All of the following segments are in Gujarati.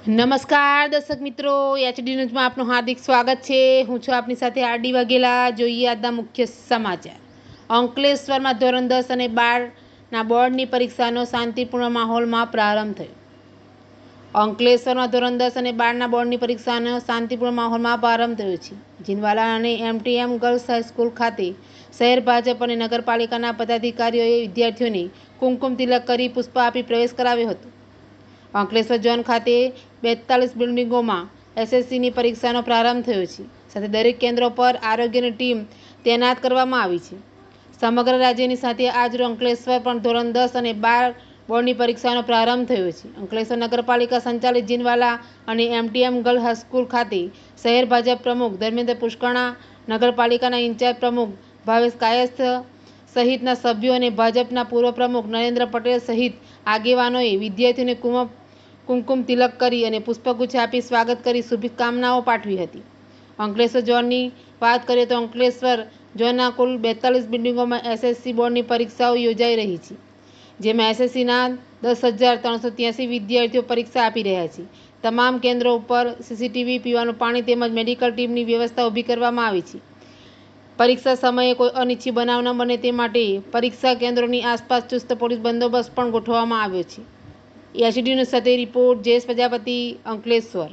નમસ્કાર દર્શક મિત્રો, એચડી ન્યૂઝમાં આપનું હાર્દિક સ્વાગત છે। હું છું આપની સાથે આરડી વાઘેલા। જોઈએ આજના મુખ્ય સમાચાર। અંકલેશ્વરમાં ધોરણ 10 અને 12ના બોર્ડની પરીક્ષાનો શાંતિપૂર્ણ માહોલમાં પ્રારંભ થયો। અંકલેશ્વરમાં ધોરણ 10 અને 12ના બોર્ડની પરીક્ષાનો શાંતિપૂર્ણ માહોલમાં પ્રારંભ થયો છે। જીનવાલા અને એમટીએમ ગર્લ્સ હાઈસ્કૂલ ખાતે શહેર ભાજપ અને નગરપાલિકાના પદાધિકારીઓએ વિદ્યાર્થીઓને કુમકુમ તિલક કરી પુષ્પ આપી પ્રવેશ કરાવ્યો હતો। અંકલેશ્વર ઝોન ખાતે 42 બિલ્ડિંગોમાં એસએસસીની પરીક્ષાનો પ્રારંભ થયો છે। સાથે દરેક કેન્દ્રો પર આરોગ્યની ટીમ તૈનાત કરવામાં આવી છે। સમગ્ર રાજ્યની સાથે આજરોજ અંકલેશ્વર પણ ધોરણ 10 અને 12 બોર્ડની પરીક્ષાનો પ્રારંભ થયો છે। અંકલેશ્વર નગરપાલિકા સંચાલિત જીનવાલા અને એમટીએમ ગર્લ્સ હાઈસ્કૂલ ખાતે શહેર ભાજપ પ્રમુખ ધર્મેન્દ્ર પુષ્કરણા, નગરપાલિકાના ઇન્ચાર્જ પ્રમુખ ભાવેશ કાયસ્થ સહિતના સભ્યો અને ભાજપના પૂર્વ પ્રમુખ નરેન્દ્ર પટેલ સહિત આગેવાનોએ વિદ્યાર્થીઓને કુમકુમ તિલક કરી અને પુષ્પગુચ્છ આપી સ્વાગત કરી શુભકામનાઓ પાઠવી હતી। અંકલેશ્વર ઝોનની વાત કરીએ તો અંકલેશ્વર ઝોનના કુલ 42 બિલ્ડિંગોમાં એસએસસી બોર્ડની પરીક્ષાઓ યોજાઈ રહી છે, જેમાં એસએસસીના 10,383 વિદ્યાર્થીઓ પરીક્ષા આપી રહ્યા છે। તમામ કેન્દ્રો ઉપર સીસીટીવી, પીવાનું પાણી તેમજ મેડિકલ ટીમની વ્યવસ્થા ઊભી કરવામાં આવી છે। પરીક્ષા સમયે કોઈ અનિચ્છનીય બનાવ ન બને તે માટે પરીક્ષા કેન્દ્રોની આસપાસ ચુસ્ત પોલીસ બંદોબસ્ત પણ ગોઠવવામાં આવ્યો છે। એચડી ન્યૂઝ સાથે રિપોર્ટ જયેશ પ્રજાપતિ, અંકલેશ્વર।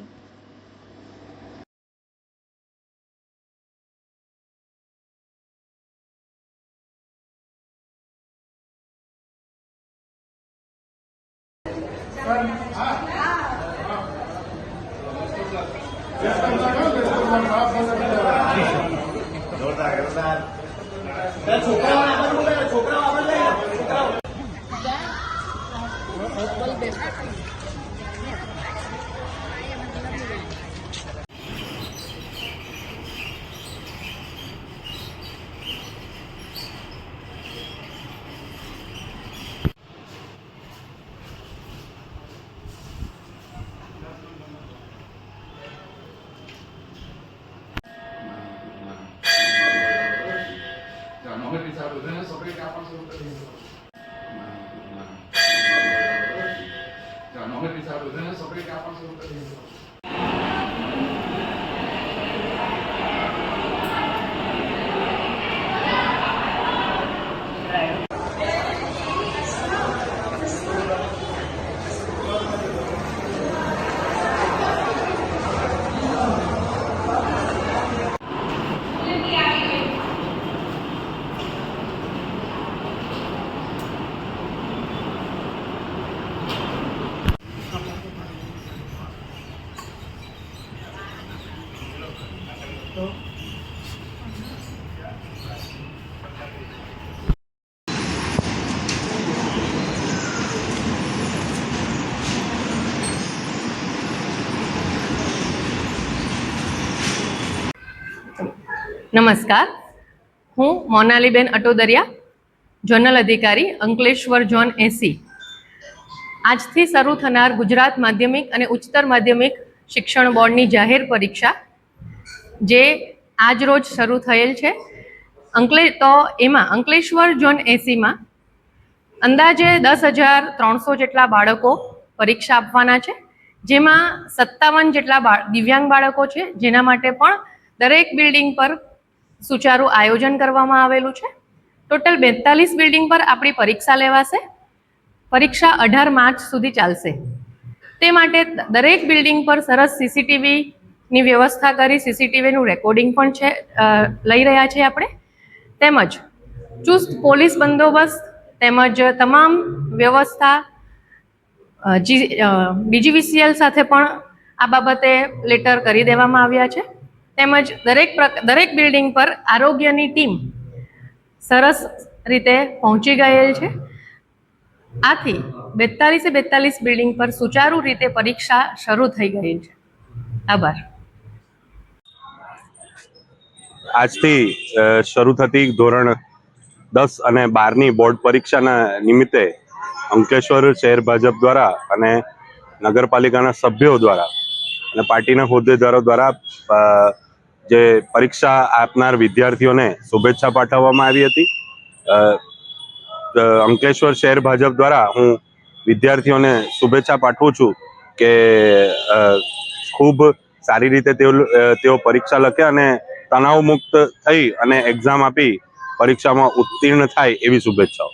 નમસ્કાર, હું મોનાલીબેન અટોદરિયા, ઝોનલ અધિકારી અંકલેશ્વર ઝોન 80। આજથી શરૂ થનાર ગુજરાત માધ્યમિક અને ઉચ્ચતર માધ્યમિક શિક્ષણ બોર્ડની જાહેર પરીક્ષા જે આજ રોજ શરૂ થયેલ છે, તો એમાં અંકલેશ્વર ઝોન 80માં અંદાજે 10,300 જેટલા બાળકો પરીક્ષા આપવાના છે, જેમાં 57 જેટલા દિવ્યાંગ બાળકો છે, જેના માટે પણ દરેક બિલ્ડિંગ પર સુચારું આયોજન કરવામાં આવેલું છે। ટોટલ 42 બિલ્ડિંગ પર આપણી પરીક્ષા લેવાશે। પરીક્ષા 18 માર્ચ સુધી ચાલશે। તે માટે દરેક બિલ્ડિંગ પર સરસ સીસીટીવીની વ્યવસ્થા કરી સીસીટીવીનું રેકોર્ડિંગ પણ છે લઈ રહ્યા છીએ આપણે, તેમજ ચુસ્ત પોલીસ બંદોબસ્ત તેમજ તમામ વ્યવસ્થા BGVCL સાથે પણ આ બાબતે લેટર કરી દેવામાં આવ્યા છે, તેમજ દરેક બિલ્ડિંગ પર આરોગ્યની ટીમ સરસ રીતે પહોંચી ગયેલ છે। આથી 42 બિલ્ડિંગ પર સુચારુ રીતે પરીક્ષા શરૂ થઈ ગઈ છે। આભાર। આજથી શરૂ થતી ધોરણ 10 અને 12ની બોર્ડ પરીક્ષાના નિમિત્તે અંકલેશ્વર શહેર ભાજપ દ્વારા અને નગરપાલિકાના સભ્યો દ્વારા અને પાર્ટીના હોદ્દેદારો દ્વારા જે પરીક્ષા આપનાર વિદ્યાર્થીઓને શુભેચ્છા પાઠવવામાં આવી હતી। અંકલેશ્વર શહેર ભાજપ દ્વારા હું વિદ્યાર્થીઓને શુભેચ્છા પાઠવું છું કે ખૂબ સારી રીતે તેઓ પરીક્ષા લખે અને તણાવ મુક્ત થઈ અને એક્ઝામ આપી પરીક્ષામાં ઉત્તીર્ણ થાય એવી શુભેચ્છાઓ.